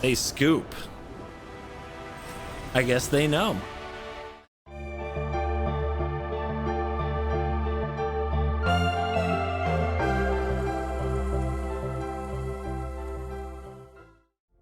They scoop. I guess they know.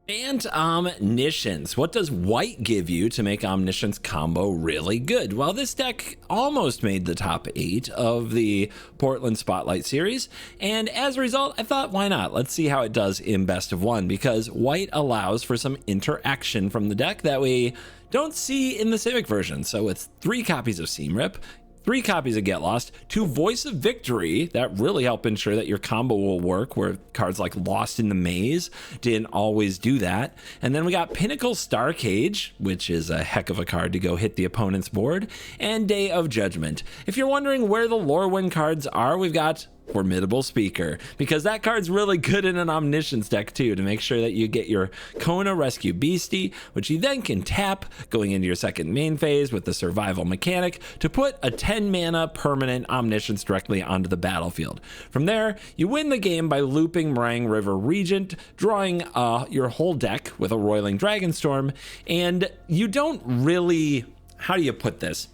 Bant Omniscience. What does white give you to make Omniscience combo really good? Well, this deck almost made the top 8 of the Portland Spotlight series, and as a result, I thought, why not? Let's see how it does in best of 1, because white allows for some interaction from the deck that we don't see in the Civic version. So it's 3 copies of Seam Rip, 3 copies of Get Lost, 2 Voice of Victory that really help ensure that your combo will work, where cards like Lost in the Maze didn't always do that. And then we got Pinnacle Star Cage, which is a heck of a card to go hit the opponent's board, and Day of Judgment. If you're wondering where the Lorwyn cards are, we've got Formidable Speaker, because that card's really good in an Omniscience deck too, to make sure that you get your Kona Rescue Beastie, which you then can tap going into your second main phase with the survival mechanic to put a 10 mana permanent Omniscience directly onto the battlefield. From there, you win the game by looping Meringue River Regent, drawing your whole deck with a Roiling Dragonstorm, and you don't really, how do you put this?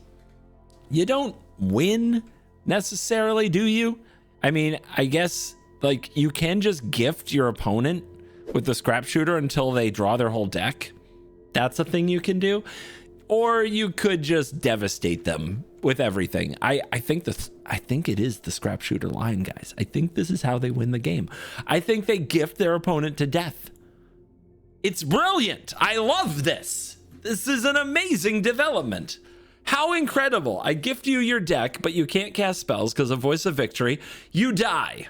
You don't win necessarily, do you? I mean, I guess, like, you can just gift your opponent with the Scrap Shooter until they draw their whole deck. That's a thing you can do. Or you could just devastate them with everything. I think it is the Scrap Shooter line, guys. I think this is how they win the game. I think they gift their opponent to death. It's brilliant. I love this. This is an amazing development. How incredible. I gift you your deck, but you can't cast spells because of Voice of Victory. You die.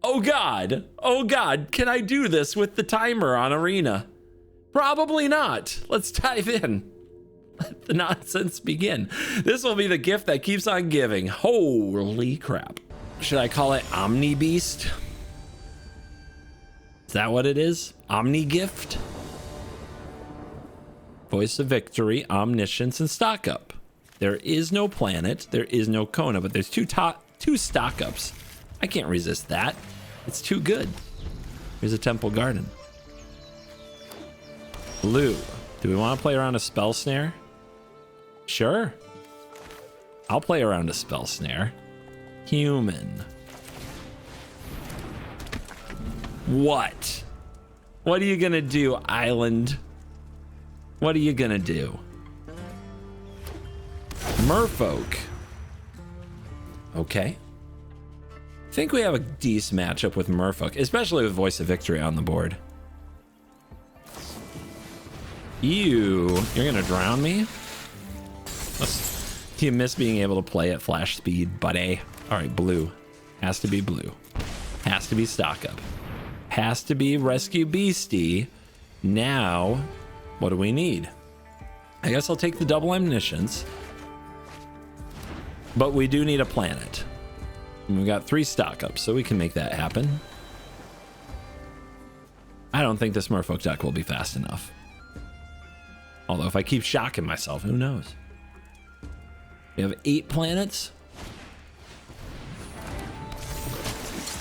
Oh God. Oh God. Can I do this with the timer on Arena? Probably not. Let's dive in. Let the nonsense begin. This will be the gift that keeps on giving. Holy crap. Should I call it Omni Beast? Is that what it is? Omni Gift? Voice of Victory, Omniscience, and Stock Up. There is no Planet, there is no Kona, but there's two Stock Ups. I can't resist that. It's too good. Here's a Temple Garden. Blue. Do we want to play around a Spell Snare? Sure. I'll play around a Spell Snare. Human. What? What are you gonna do, Island? What are you gonna do? Merfolk. Okay. I think we have a decent matchup with Merfolk, especially with Voice of Victory on the board. You're gonna drown me? Do you miss being able to play at flash speed, buddy? All right, blue. Has to be blue. Has to be Stock Up. Has to be Rescue Beastie. Now, what do we need? I guess I'll take the double Omniscience. But we do need a Planet. And we've got 3 Stock Ups, so we can make that happen. I don't think this Merfolk deck will be fast enough. Although if I keep shocking myself, who knows? We have 8 planets.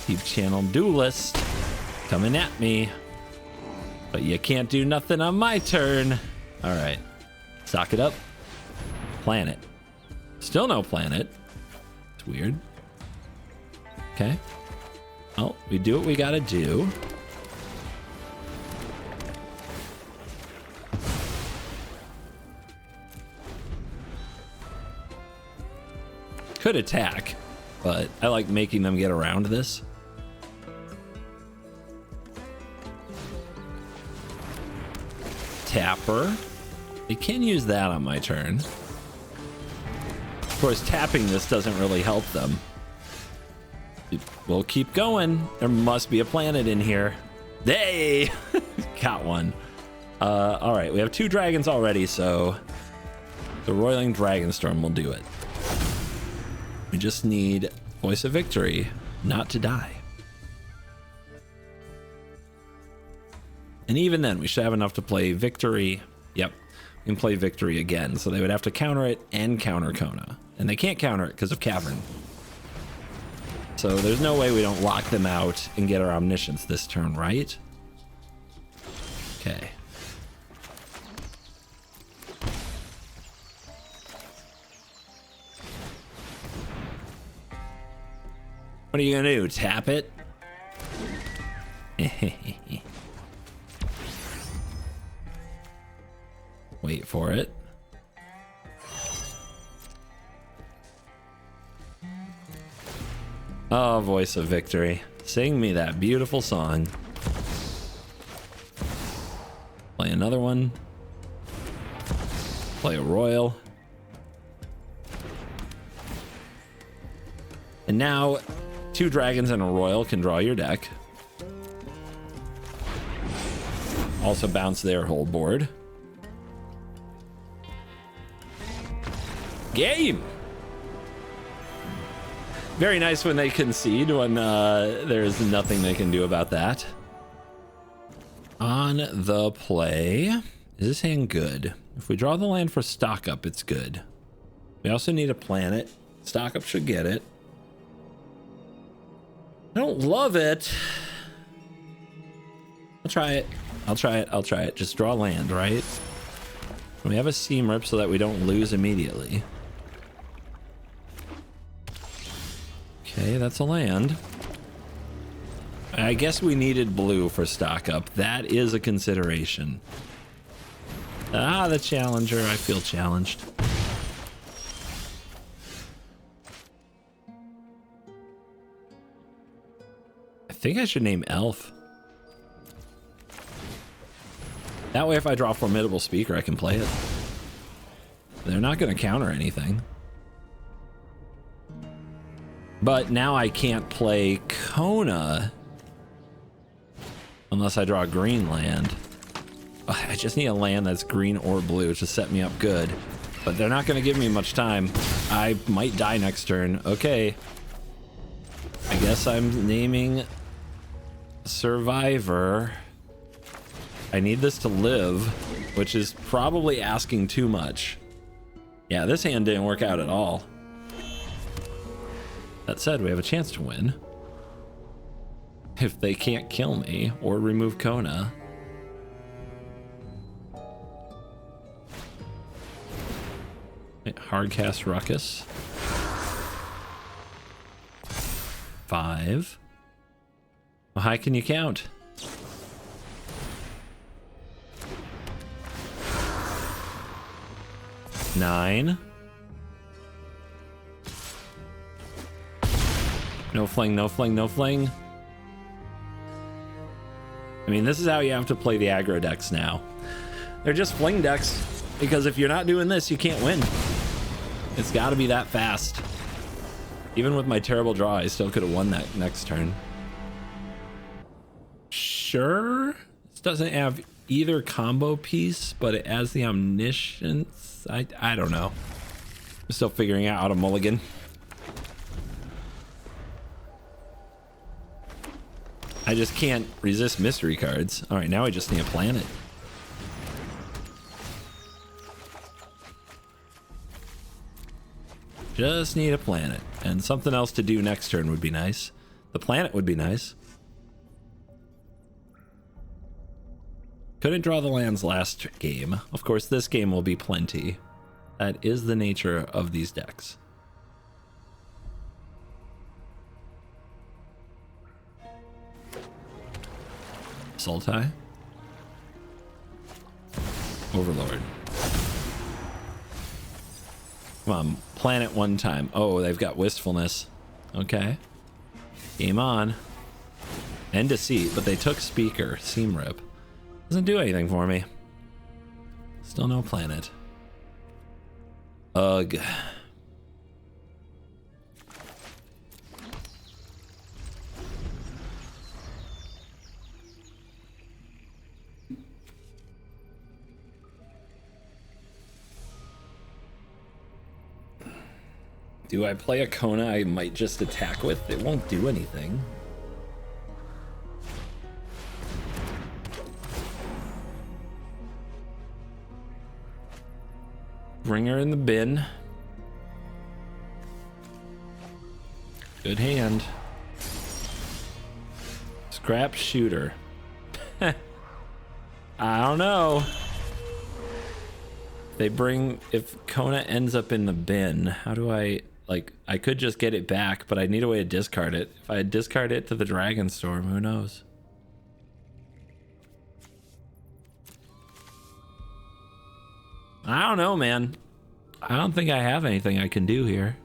Deep Channel Duelist coming at me. But you can't do nothing on my turn. All right. Stock it up. Planet. Still no Planet. It's weird. Okay. Well, we do what we gotta do. Could attack, but I like making them get around this. Tapper. They can use that on my turn. Of course, tapping this doesn't really help them. We'll keep going. There must be a planet in here. Hey! Got one. All right, we have 2 dragons already, so the Roiling Dragonstorm will do it. We just need Voice of Victory not to die. And even then, we should have enough to play Victory. Yep, we can play Victory again. So they would have to counter it and counter Kona. And they can't counter it because of Cavern. So there's no way we don't lock them out and get our Omniscience this turn, right? Okay. What are you gonna do? Tap it? Wait for it. Oh, voice of victory. Sing me that beautiful song. Play another one. Play a royal. And now, 2 dragons and a royal can draw your deck. Also bounce their whole board. Game! Very nice when they concede, when there's nothing they can do about that. On the play, is this hand good? If we draw the land for stock up, it's good. We also need a planet. Stock up should get it. I don't love it. I'll try it. I'll try it. I'll try it. Just draw land, right? We have a seam rip so that we don't lose immediately. Okay, that's a land. I guess we needed blue for stock up. That is a consideration. Ah, the challenger. I feel challenged. I think I should name Elf. That way if I draw Formidable Speaker, I can play it. They're not going to counter anything. But now I can't play Kona unless I draw a green land. I just need a land that's green or blue to set me up good. But they're not going to give me much time. I might die next turn. Okay. I guess I'm naming Survivor. I need this to live, which is probably asking too much. Yeah, this hand didn't work out at all. That said, we have a chance to win. If they can't kill me or remove Kona. Hardcast Ruckus. 5. How high can you count? 9. No fling, no fling, no fling. I mean, this is how you have to play the aggro decks now. They're just fling decks, because if you're not doing this, you can't win. It's got to be that fast. Even with my terrible draw, I still could have won that next turn. Sure. This doesn't have either combo piece, but it has the omniscience. I don't know. I'm still figuring out how to mulligan. I just can't resist mystery cards. All right, now I just need a planet. Just need a planet. And something else to do next turn would be nice. The planet would be nice. Couldn't draw the lands last game. Of course, this game will be plenty. That is the nature of these decks. Sultai. Overlord. Come on, planet one time. Oh, they've got Wistfulness. Okay. Game on. And Deceit, but they took Speaker. Seam Rip. Doesn't do anything for me. Still no planet. Ugh. Do I play a Kona I might just attack with? It won't do anything. Bring her in the bin. Good hand. Scrap Shooter. I don't know. If Kona ends up in the bin, how do I, like, I could just get it back, but I need a way to discard it. If I discard it to the Dragon Storm, who knows? I don't know, man. I don't think I have anything I can do here.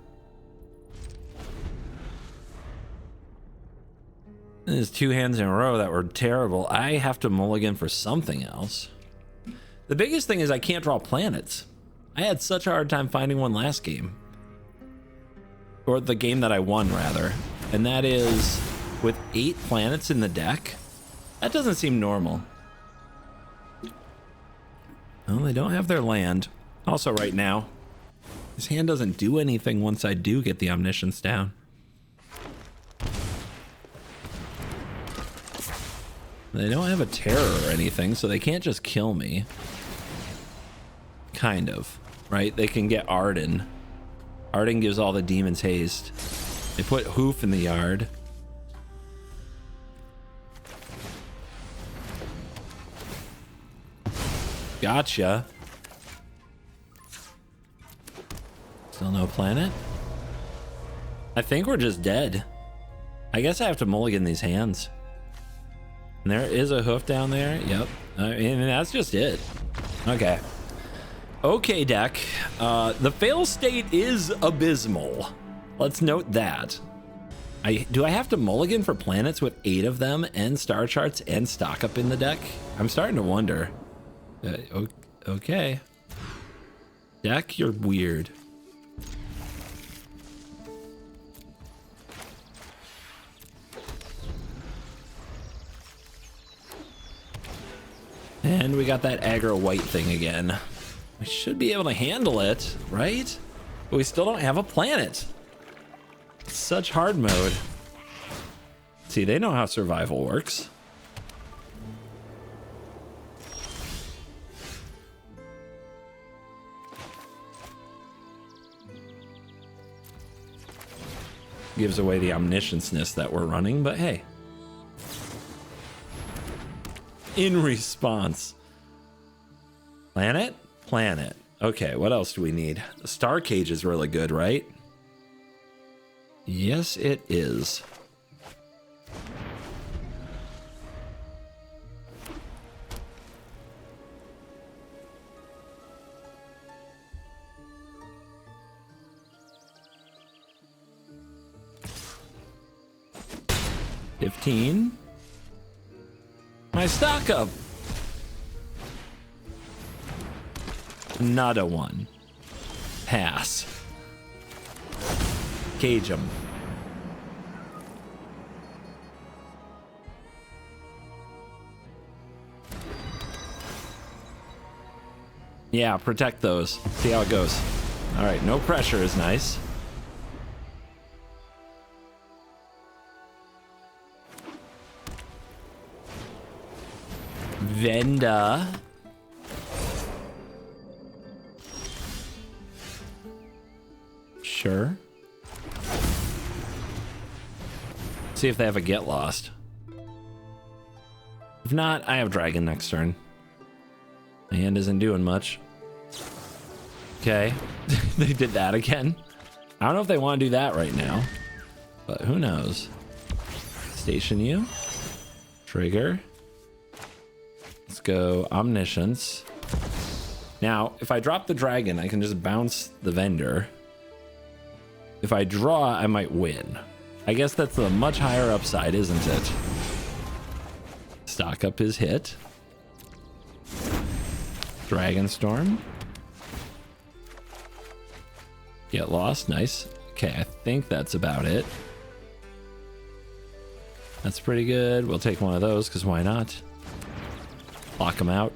There's 2 hands in a row that were terrible. I have to mulligan for something else. The biggest thing is I can't draw planets. I had such a hard time finding one last game. Or the game that I won, rather. And that is with 8 planets in the deck. That doesn't seem normal. Well, they don't have their land. Also, right now, this hand doesn't do anything once I do get the Omniscience down. They don't have a terror or anything, so they can't just kill me. Kind of, right? They can get Arden. Arden gives all the demons haste. They put Hoof in the yard. Gotcha. Still no planet? I think we're just dead. I guess I have to mulligan these hands. And there is a Hoof down there. Yep. I mean, that's just it. Okay. Okay, deck. The fail state is abysmal. Let's note that. Do I have to mulligan for planets with 8 of them and star charts and stock up in the deck? I'm starting to wonder. Okay. Deck, you're weird. And we got that aggro white thing again. We should be able to handle it, right? But we still don't have a planet. It's such hard mode. See, they know how survival works. Gives away the omniscience that we're running, but hey. In response. Planet? Planet. Okay, what else do we need? The Star Cage is really good, right? Yes, it is. $15. My stock up. Not a 1. Pass. Cage him. Yeah, protect those. See how it goes. All right, no pressure is nice. Venda. Sure. See if they have a get lost. If not, I have dragon next turn. My hand isn't doing much. Okay. They did that again. I don't know if they want to do that right now, but who knows? Station you. Trigger. Let's go Omniscience. Now, if I drop the dragon, I can just bounce the vendor. If I draw, I might win. I guess that's a much higher upside, isn't it? Stock up his hit. Dragon Storm. Get lost, nice. Okay, I think that's about it. That's pretty good. We'll take one of those, because why not? Lock him out.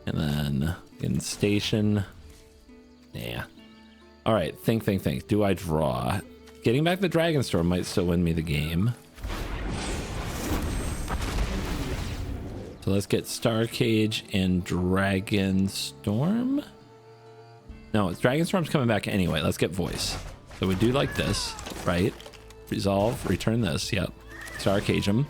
And then in station. Yeah. All right, think. Do I draw? Getting back the Dragon Storm might still win me the game. So let's get Star Cage and Dragon Storm. No, Dragon Storm's coming back anyway. Let's get Voice. So we do like this, right? Resolve, return this. Yep. Star Cage him.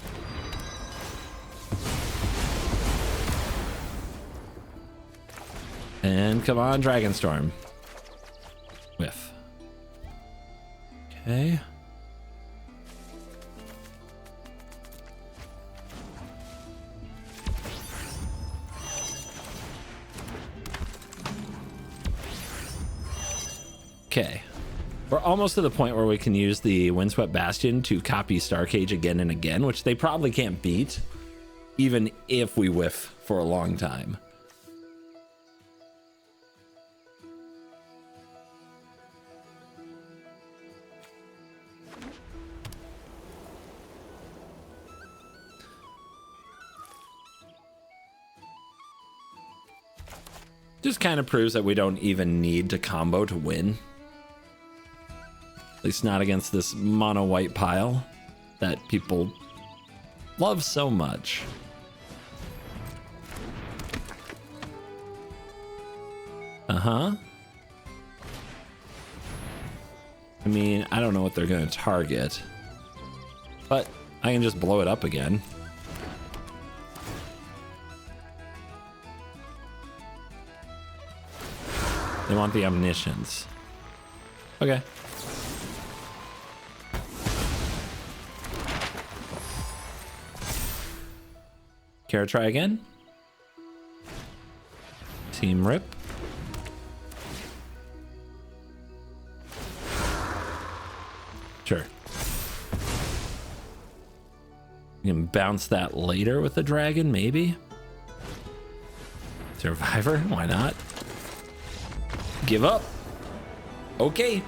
And come on, Dragonstorm. Whiff. Okay. Okay. We're almost to the point where we can use the Windswept Bastion to copy Starcage again and again, which they probably can't beat, even if we whiff for a long time. Just kind of proves that we don't even need to combo to win. At least not against this mono white pile that people love so much. Uh-huh. I mean, I don't know what they're going to target, but I can just blow it up again. They want the omniscience. Okay. Care to try again? Team Rip. Sure. You can bounce that later with the dragon, maybe? Survivor? Why not? Give up. Okay.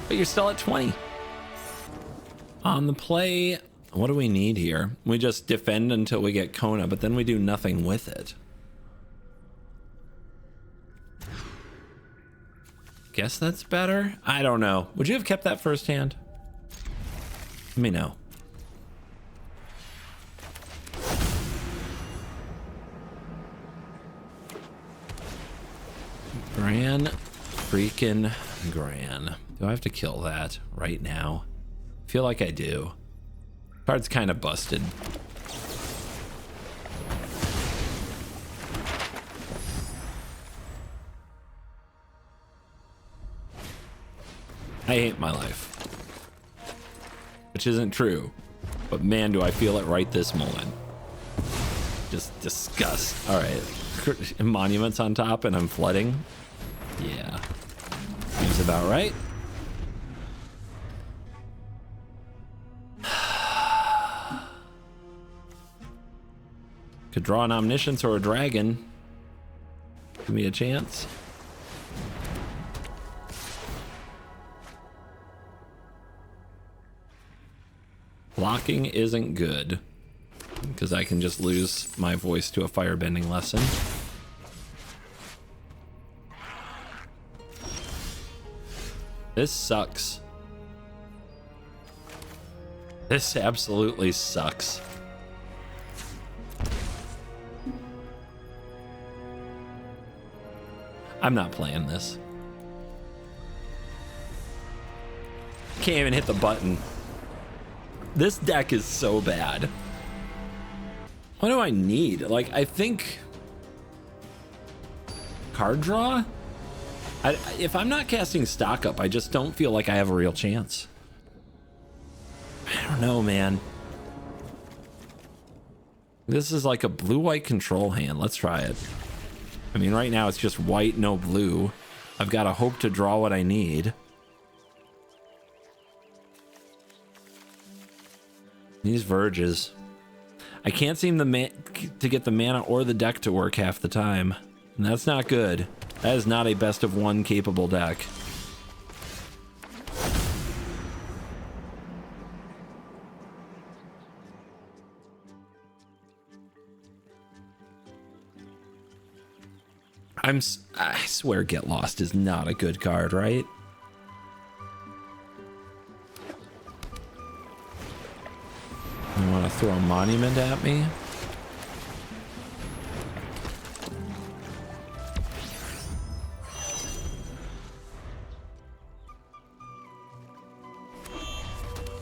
But you're still at 20. On the play, what do we need here? We just defend until we get Kona, but then we do nothing with it. Guess that's better? I don't know. Would you have kept that first hand? Let me know. Gran freaking Gran. Do I have to kill that right now? I feel like I do. Card's kind of busted. I hate my life. Which isn't true. But man, do I feel it right this moment. Just disgust. All right. Monuments on top and I'm flooding. Yeah. Seems about right. Could draw an omniscience or a dragon. Give me a chance. Blocking isn't good because I can just lose my voice to a firebending lesson. This sucks. This absolutely sucks. I'm not playing this. Can't even hit the button. This deck is so bad. What do I need? Like, I think card draw? If I'm not casting stock up, I just don't feel like I have a real chance. I don't know, man. This is like a blue-white control hand. Let's try it. I mean, right now it's just white, no blue. I've got to hope to draw what I need. These verges. I can't seem to get the mana or the deck to work half the time. And that's not good. That is not a best of one capable deck. I swear Get Lost is not a good card, right? You want to throw a monument at me?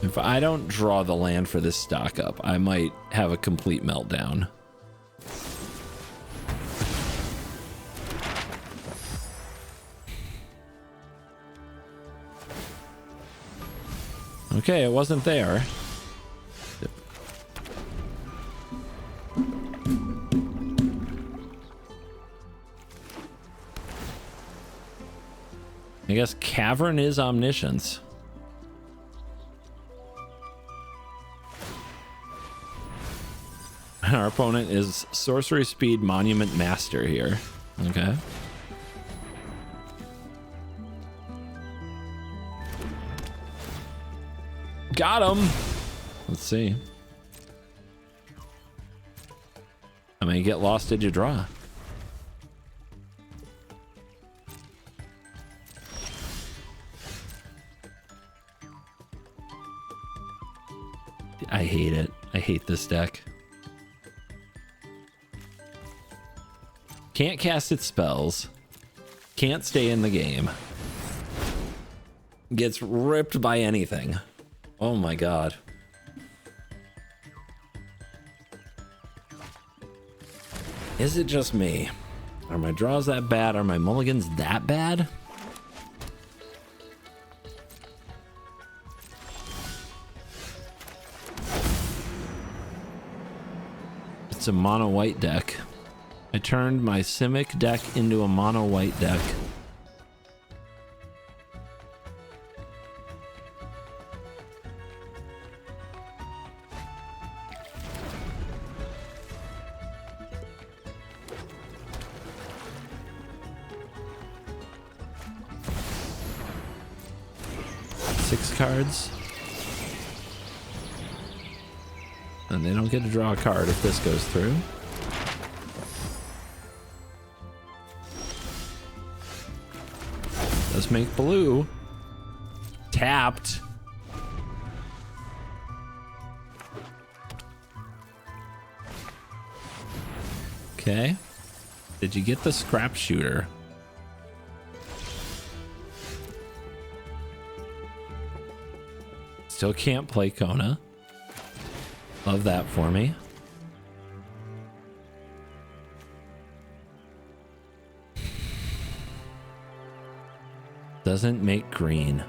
If I don't draw the land for this stock up, I might have a complete meltdown. Okay, it wasn't there. I guess Cavern is Omniscience. Our opponent is Sorcery Speed Monument Master here. Okay. Got him. Let's see. How many get lost did you draw? I hate it. I hate this deck. Can't cast its spells. Can't stay in the game. Gets ripped by anything. Oh my god. Is it just me? Are my draws that bad? Are my mulligans that bad? It's a mono white deck. I turned my Simic deck into a mono white deck. Six cards. And they don't get to draw a card if this goes through. Does make blue. Tapped. Okay. Did you get the scrap shooter? Still can't play Kona. Love that for me. Doesn't make green.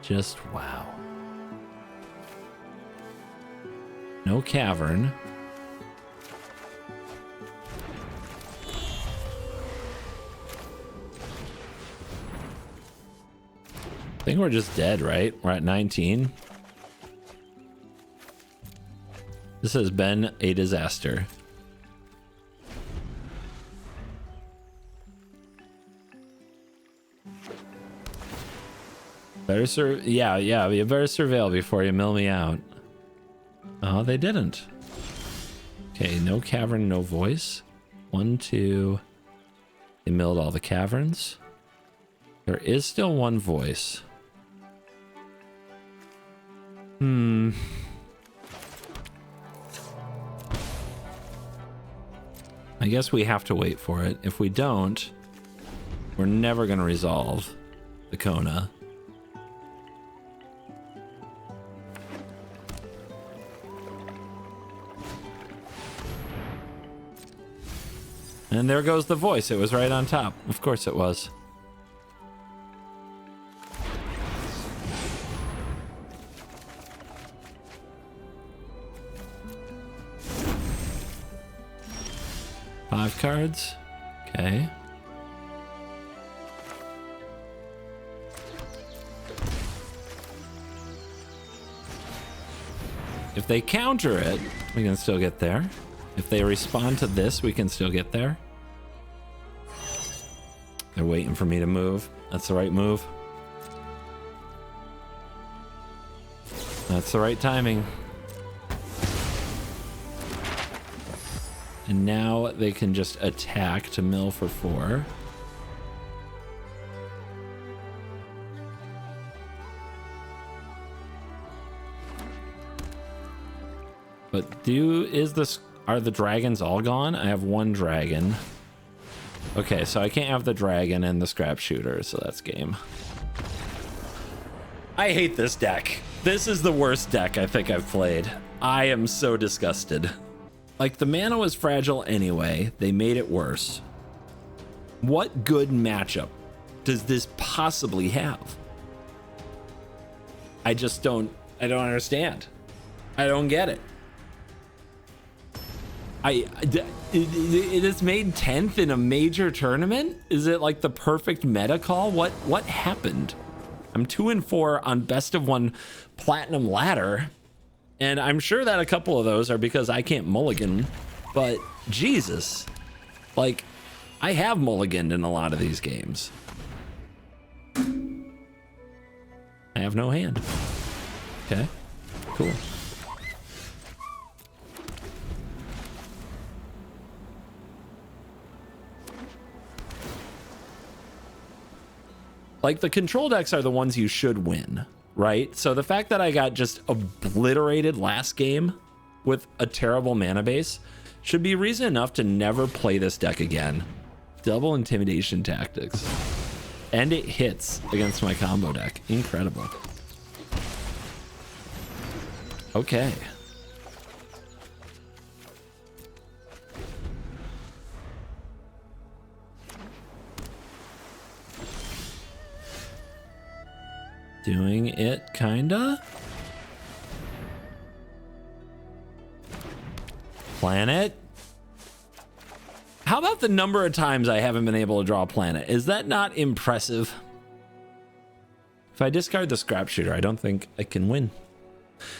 Just wow. No Cavern. I think we're just dead, right? We're at 19. This has been a disaster. Better yeah, you better surveil before you mill me out. Oh, they didn't. Okay, no Cavern, no voice. 1, 2. They milled all the caverns. There is still one voice. I guess we have to wait for it. If we don't, we're never going to resolve the Kona. And there goes the voice. It was right on top. Of course it was. Five cards. Okay. If they counter it, we can still get there. If they respond to this, we can still get there. They're waiting for me to move. That's the right move. That's the right timing. And now they can just attack to mill for 4. But are the dragons all gone? I have 1 dragon. Okay, so I can't have the dragon and the scrap shooter, so that's game. I hate this deck. This is the worst deck I think I've played. I am so disgusted. Like, the mana was fragile anyway. They made it worse. What good matchup does this possibly have? I just don't understand. I don't get it. It is made 10th in a major tournament. Is it like the perfect meta call? What happened? I'm 2-4 on best of 1 platinum ladder, and I'm sure that a couple of those are because I can't mulligan, but Jesus, like, I have mulliganed in a lot of these games. I have no hand. Okay, cool. Like, the control decks are the ones you should win, right? So the fact that I got just obliterated last game with a terrible mana base should be reason enough to never play this deck again. Double intimidation tactics. And it hits against my combo deck. Incredible. Okay. Doing it, kinda. Planet. How about the number of times I haven't been able to draw a planet? Is that not impressive? If I discard the scrap shooter, I don't think I can win.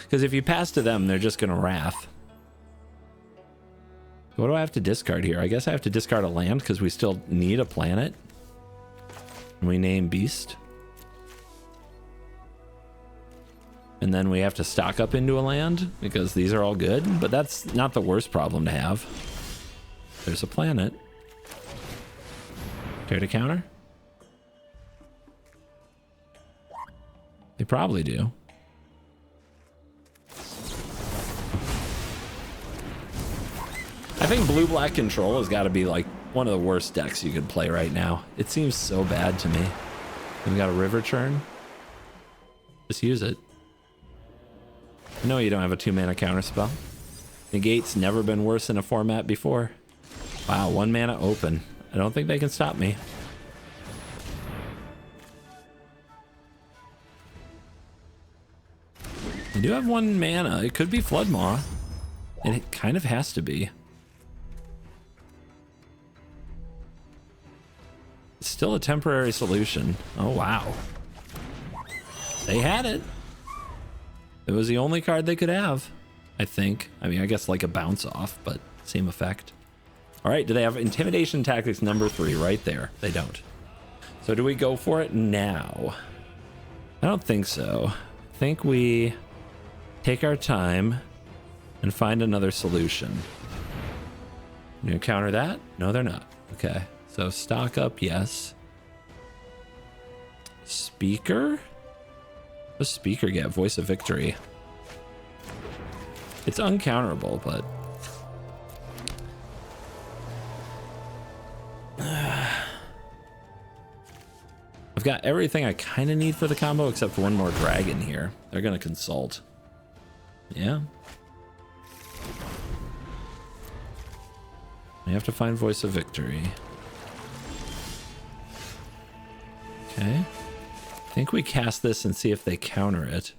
Because if you pass to them, they're just gonna wrath. What do I have to discard here? I guess I have to discard a land because we still need a planet. And we name Beast. And then we have to stock up into a land because these are all good, but that's not the worst problem to have. There's a planet. Care to counter? They probably do. I think blue-black control has got to be like one of the worst decks you could play right now. It seems so bad to me. We got a river churn. Just use it. I know you don't have a 2-mana counter spell. Negate's never been worse in a format before. Wow, 1 mana open. I don't think they can stop me. I do have 1 mana. It could be Floodmaw. And it kind of has to be. It's still a temporary solution. Oh, wow. They had it. It was the only card they could have, I think. I mean, I guess like a bounce off, but same effect. All right, do they have intimidation tactics number 3 right there? They don't. So do we go for it now? I don't think so. I think we take our time and find another solution. You gonna counter that? No, they're not. Okay, so stock up, yes. Speaker? What does Speaker get? Voice of Victory. It's uncounterable, but... I've got everything I kind of need for the combo except 1 more dragon here. They're gonna consult. Yeah. We have to find Voice of Victory. Okay. I think we cast this and see if they counter it.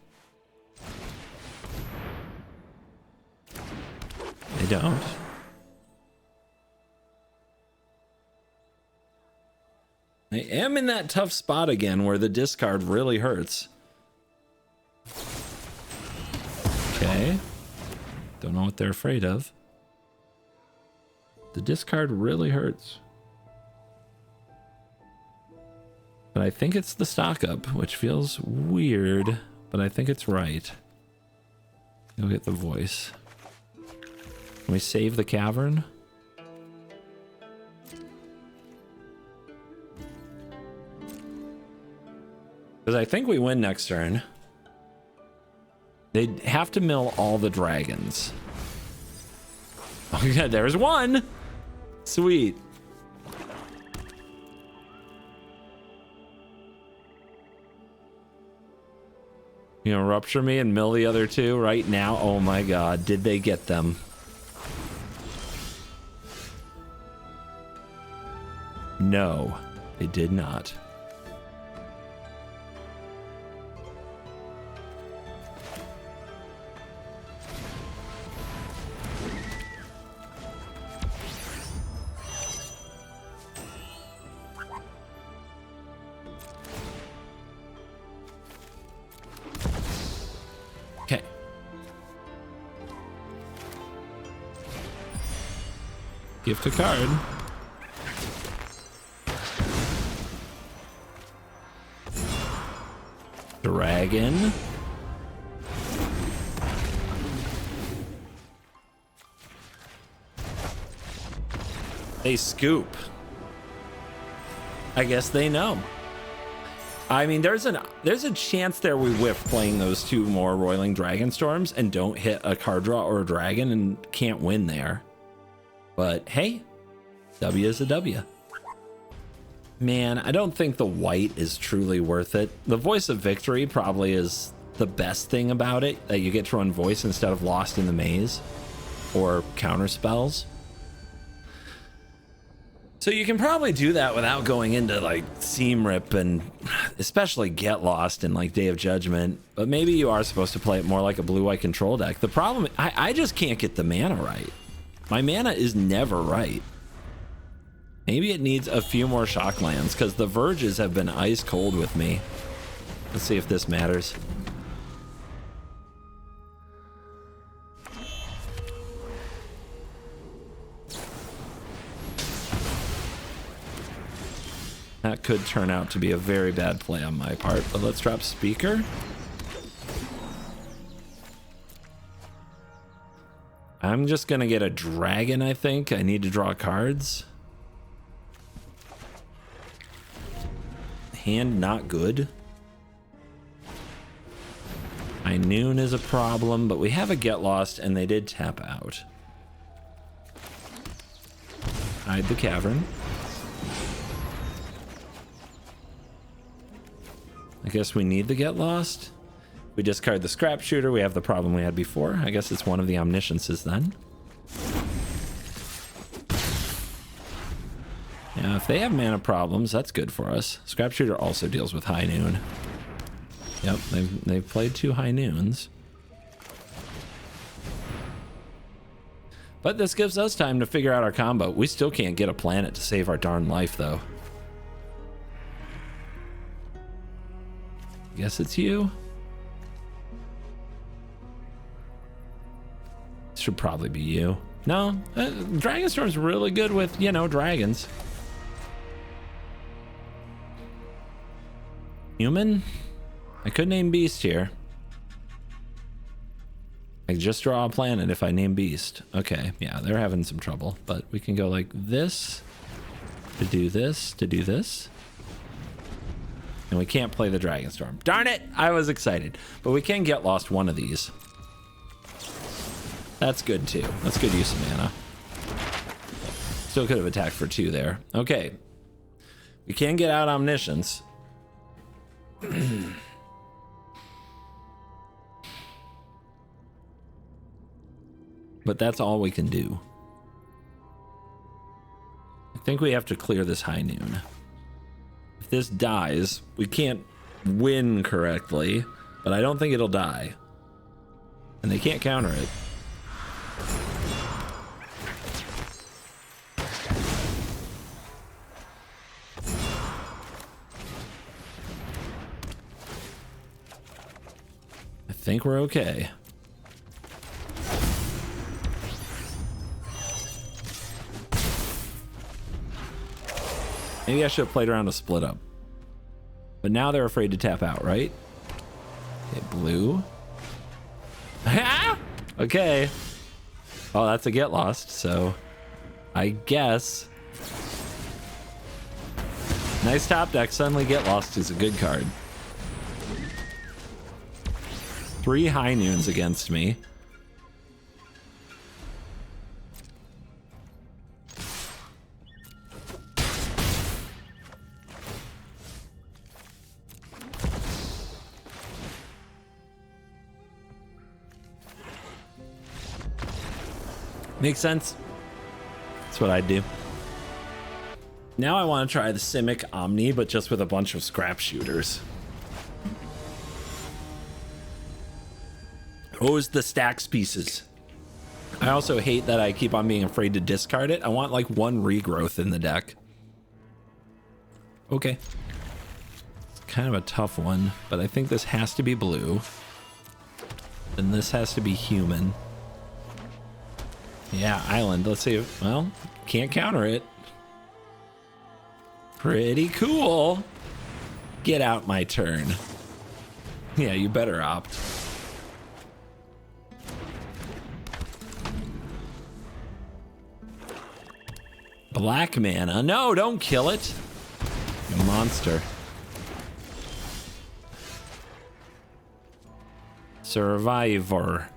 They don't. I am in that tough spot again where the discard really hurts. Okay. Don't know what they're afraid of. The discard really hurts. But I think it's the stock up, which feels weird, but I think it's right. Go get the voice. Can we save the cavern? Because I think we win next turn. They'd have to mill all the dragons. Oh yeah, there's 1! Sweet. You know, rupture me and mill the other 2 right now. Oh my god, did they get them? No, they did not. Gift a card. Dragon. They scoop. I guess they know. I mean, there's a chance there we whiff playing those two more Roiling Dragon Storms and don't hit a card draw or a dragon and can't win there. But hey, W is a W. Man, I don't think the white is truly worth it. The Voice of Victory probably is the best thing about it, that you get to run Voice instead of Lost in the Maze or counter spells. So you can probably do that without going into like Seam Rip and especially Get Lost and like Day of Judgment. But maybe you are supposed to play it more like a blue-white control deck. The problem, I just can't get the mana right. My mana is never right. Maybe it needs a few more shock lands because the Verges have been ice cold with me. Let's see if this matters. That could turn out to be a very bad play on my part, but let's drop Speaker. I'm just gonna get a dragon, I think. I need to draw cards. Hand not good. High Noon is a problem, but we have a Get Lost and they did tap out. Hide the Cavern. I guess we need the Get Lost. We discard the Scrap Shooter. We have the problem we had before. I guess it's one of the Omnisciences then. Yeah, if they have mana problems, that's good for us. Scrap Shooter also deals with High Noon. Yep, they've played 2 High Noons. But this gives us time to figure out our combo. We still can't get a planet to save our darn life, though. Guess it's you. Should probably be you. No, Dragonstorm's really good with, you know, dragons. Human? I could name Beast here. I just draw a planet if I name Beast. Okay, yeah, they're having some trouble, but we can go like this to do this, to do this. And we can't play the Dragonstorm. Darn it! I was excited. But we can Get Lost one of these. That's good too. That's good use of mana. Still could have attacked for 2 there. Okay. We can get out Omniscience. But that's all we can do. I think we have to clear this High Noon. If this dies, we can't win correctly, but I don't think it'll die. And they can't counter it. I think we're okay. Maybe I should have played around a split up. But now they're afraid to tap out, right? Okay, blue. Okay. Oh, that's a Get Lost, so I guess. Nice top deck. Suddenly Get Lost is a good card. 3 High Noons against me. Makes sense. That's what I'd do. Now I want to try the Simic Omni, but just with a bunch of Scrap Shooters. Who's the stacks pieces? I also hate that I keep on being afraid to discard it. I want like 1 regrowth in the deck. Okay. It's kind of a tough one, but I think this has to be blue. And this has to be human. Yeah, island. Let's see. Well, can't counter it. Pretty cool. Get out my turn. Yeah, you better opt. Black mana. No, don't kill it. You monster. Survivor.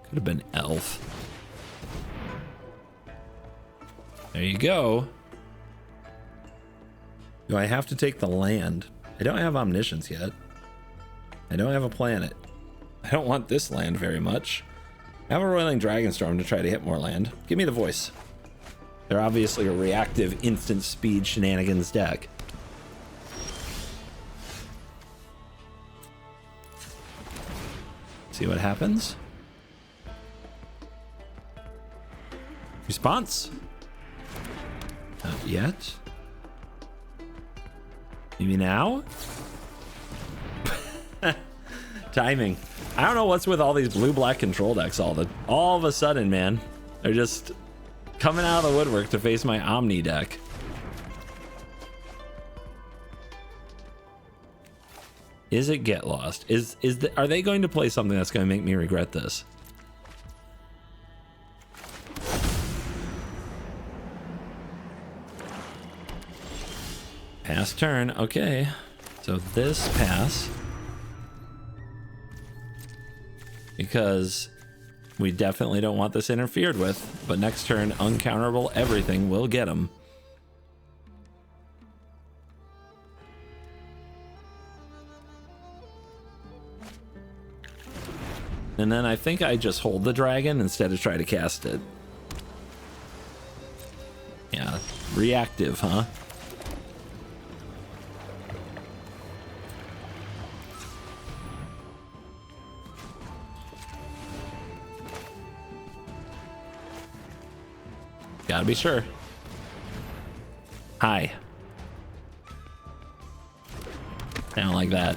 Could have been elf. There you go. Do I have to take the land? I don't have omniscience yet. I don't have a planet. I don't want this land very much. I have a Roiling Dragonstorm to try to hit more land. Give me the voice. They're obviously a reactive instant speed shenanigans deck. See what happens. Response? Not yet. Maybe now? Timing. I don't know what's with all these blue-black control decks all of a sudden, man. They're just coming out of the woodwork to face my Omni deck. Is it Get Lost? Are they going to play something that's going to make me regret this? Pass turn. Okay. So this pass. Because we definitely don't want this interfered with. But next turn, uncounterable everything will get him. And then I think I just hold the dragon instead of try to cast it. Yeah, reactive, huh? Gotta be sure. Hi. I don't like that.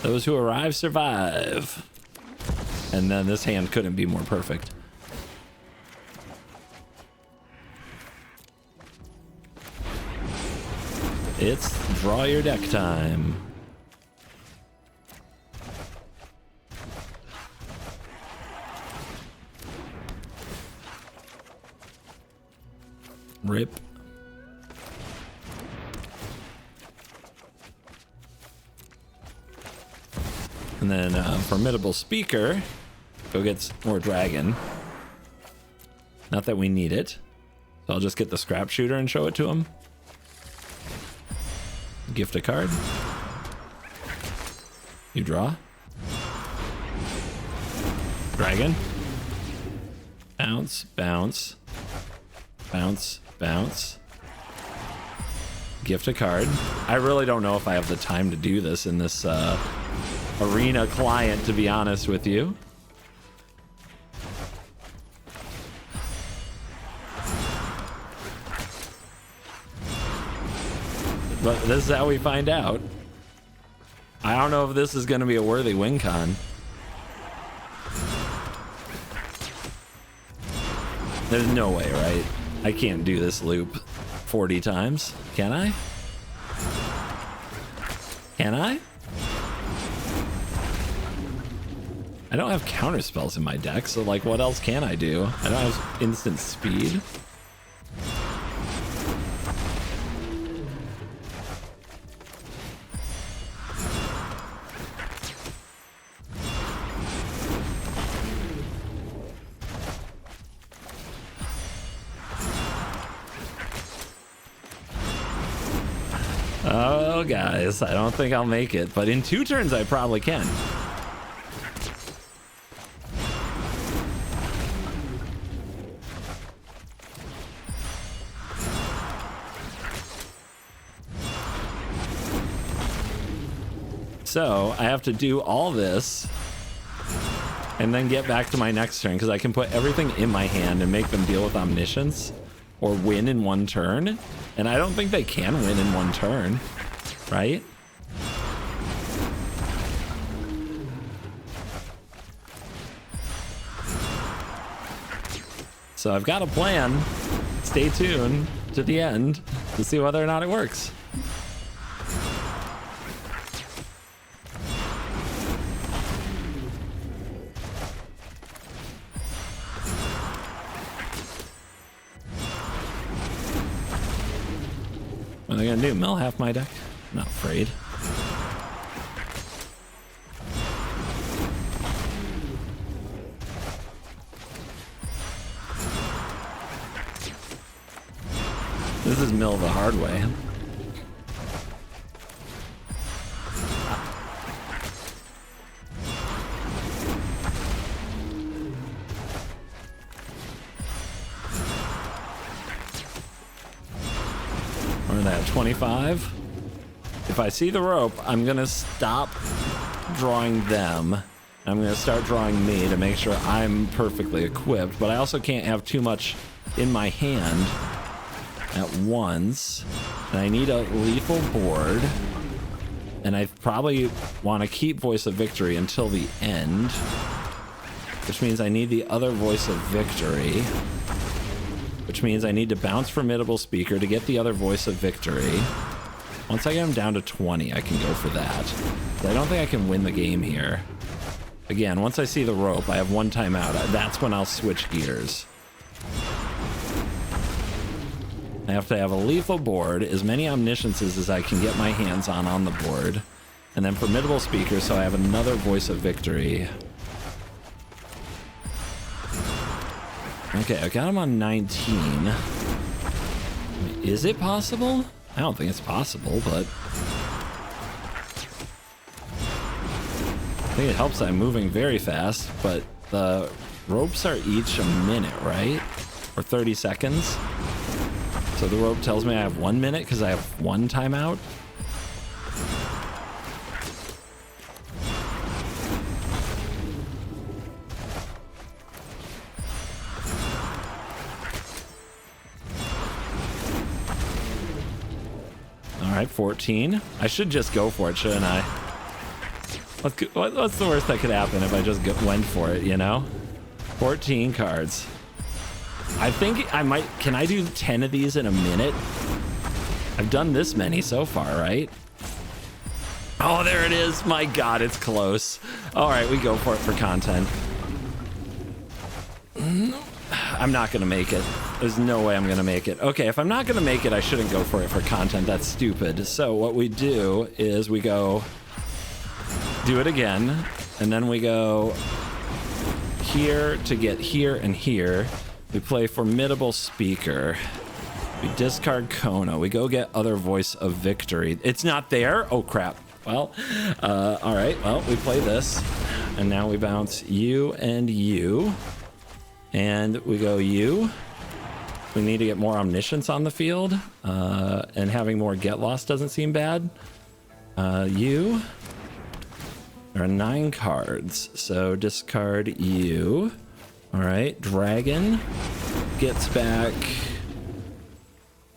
Those who arrive survive. And then this hand couldn't be more perfect. It's draw your deck time. Rip. And then Formidable Speaker go get more dragon. Not that we need it. So I'll just get the Scrap Shooter and show it to him. Gift a card. You draw. Dragon. Bounce, bounce. Bounce, bounce. Gift a card. I really don't know if I have the time to do this in this arena client, to be honest with you. But this is how we find out. I don't know if this is going to be a worthy win con. There's no way, right? I can't do this loop 40 times. Can I? Can I? I don't have counter spells in my deck, so like what else can I do? I don't have instant speed. Oh, guys, I don't think I'll make it, but in 2 turns I probably can. So I have to do all this and then get back to my next turn because I can put everything in my hand and make them deal with omniscience or win in 1 turn. And I don't think they can win in 1 turn, right? So I've got a plan. Stay tuned to the end to see whether or not it works. What are they gonna do? Mill half my deck? I'm not afraid. This is mill the hard way. Or that 25. If I see the rope, I'm gonna stop drawing them. I'm gonna start drawing me to make sure I'm perfectly equipped, but I also can't have too much in my hand at once. And I need a lethal board. And I probably want to keep Voice of Victory until the end, which means I need the other Voice of Victory, which means I need to bounce Formidable Speaker to get the other Voice of Victory. Once I get him down to 20, I can go for that. But I don't think I can win the game here. Again, once I see the rope, I have one timeout. That's when I'll switch gears. I have to have a lethal board, as many omnisciences as I can get my hands on the board, and then Formidable Speaker, so I have another Voice of Victory. Okay, I got him on 19. Is it possible? I don't think it's possible, but I think it helps that I'm moving very fast, but the ropes are each a minute, right? Or 30 seconds. So the rope tells me I have 1 minute because I have one timeout. All right, 14. I should just go for it, shouldn't I? What's the worst that could happen if I just went for it, you know? 14 cards. I think I might, can I do 10 of these in a minute? I've done this many so far, right? Oh, there it is. My God, it's close. All right, we go for it for content. I'm not gonna make it. There's no way I'm gonna make it. Okay, if I'm not gonna make it, I shouldn't go for it for content. That's stupid. So what we do is we go do it again, and then we go here to get here and here. We play Formidable Speaker. We discard Kona. We go get other Voice of Victory. It's not there? Oh, crap. Well, all right. Well, we play this. And now we bounce you and you. And we go you. We need to get more Omniscience on the field. And having more Get Lost doesn't seem bad. You. There are 9 cards. So discard you. All right, Dragon gets back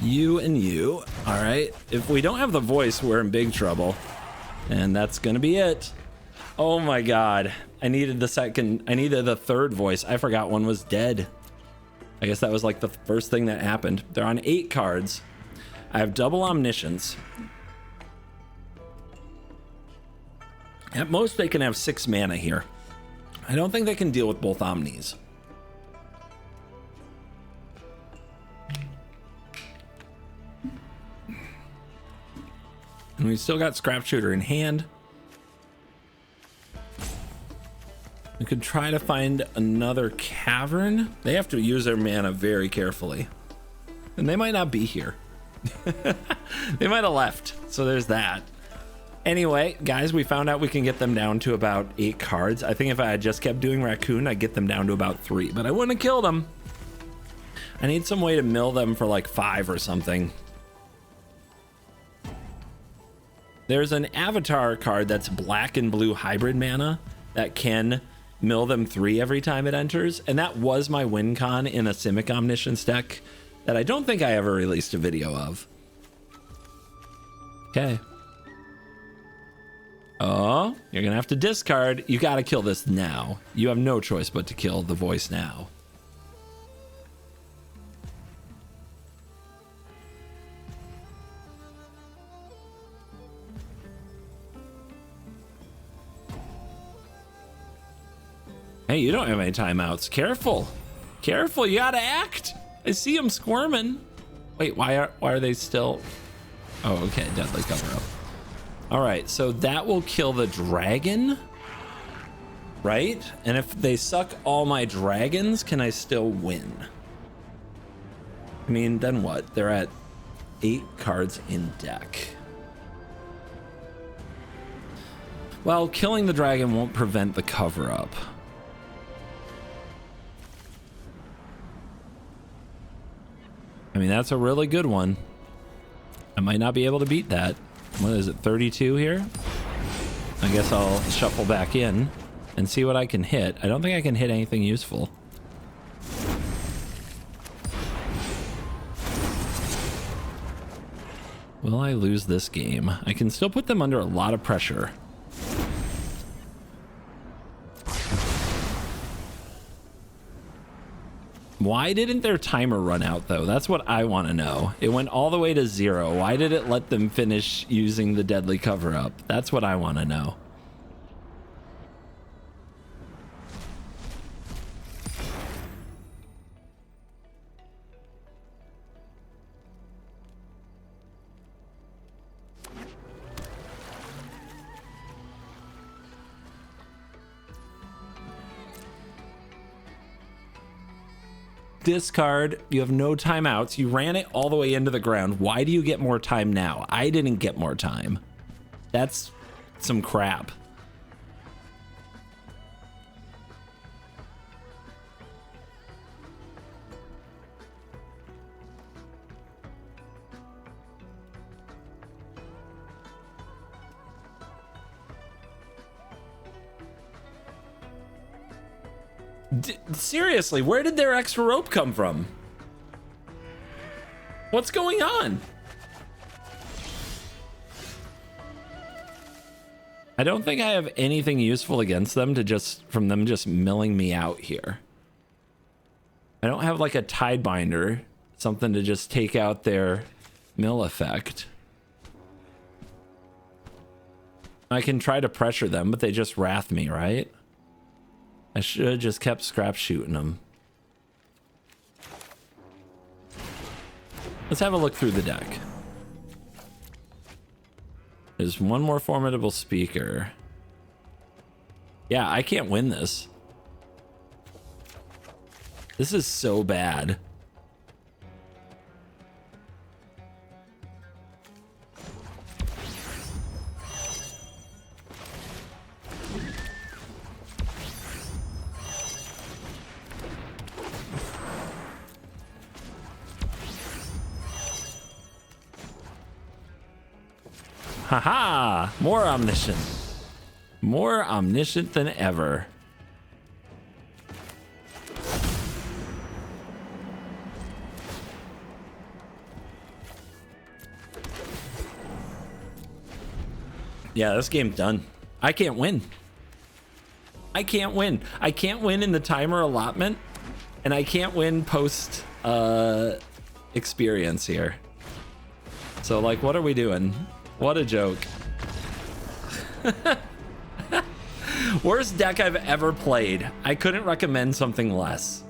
you and you. All right, if we don't have the voice, we're in big trouble. And that's gonna be it. Oh my God, I needed the third voice. I forgot one was dead. I guess that was like the first thing that happened. They're on 8 cards. I have double Omniscience. At most, they can have 6 mana here. I don't think they can deal with both Omnis. And we still got Scrap Shooter in hand. We could try to find another cavern. They have to use their mana very carefully. And they might not be here. They might have left. So there's that. Anyway, guys, we found out we can get them down to about 8 cards. I think if I had just kept doing Raccoon, I'd get them down to about 3, but I wouldn't have killed them. I need some way to mill them for like 5 or something. There's an Avatar card that's black and blue hybrid mana that can mill them 3 every time it enters, and that was my win con in a Simic Omniscience deck that I don't think I ever released a video of. Okay. Oh, you're gonna have to discard. You gotta kill this now. You have no choice but to kill the voice now. Hey, you don't have any timeouts. Careful. Careful, you gotta act. I see him squirming. Wait, why are they still? Oh, okay, deadly cover up. All right, so that will kill the dragon, right? And if they suck all my dragons, can I still win? I mean, then what? They're at 8 cards in deck. Well, killing the dragon won't prevent the cover up. I mean, that's a really good one. I might not be able to beat that. What is it, 32 here? I guess I'll shuffle back in and see what I can hit. I don't think I can hit anything useful. Will I lose this game? I can still put them under a lot of pressure. Why didn't their timer run out, though? That's what I want to know. It went all the way to 0. Why did it let them finish using the deadly cover-up? That's what I want to know. Discard. You have no timeouts. You ran it all the way into the ground. Why do you get more time now? I didn't get more time. That's some crap. Seriously, where did their extra rope come from? What's going on? I don't think I have anything useful against them from them just milling me out here. I don't have like a tide binder, something to just take out their mill effect. I can try to pressure them, but they just wrath me, right? I should have just kept scrap shooting them. Let's have a look through the deck. There's one more formidable speaker. Yeah, I can't win this. This is so bad. Haha! More omniscient. More omniscient than ever. Yeah, this game's done. I can't win. I can't win. I can't win in the timer allotment, and I can't win post experience here. So, like, what are we doing? What a joke. Worst deck I've ever played. I couldn't recommend something less.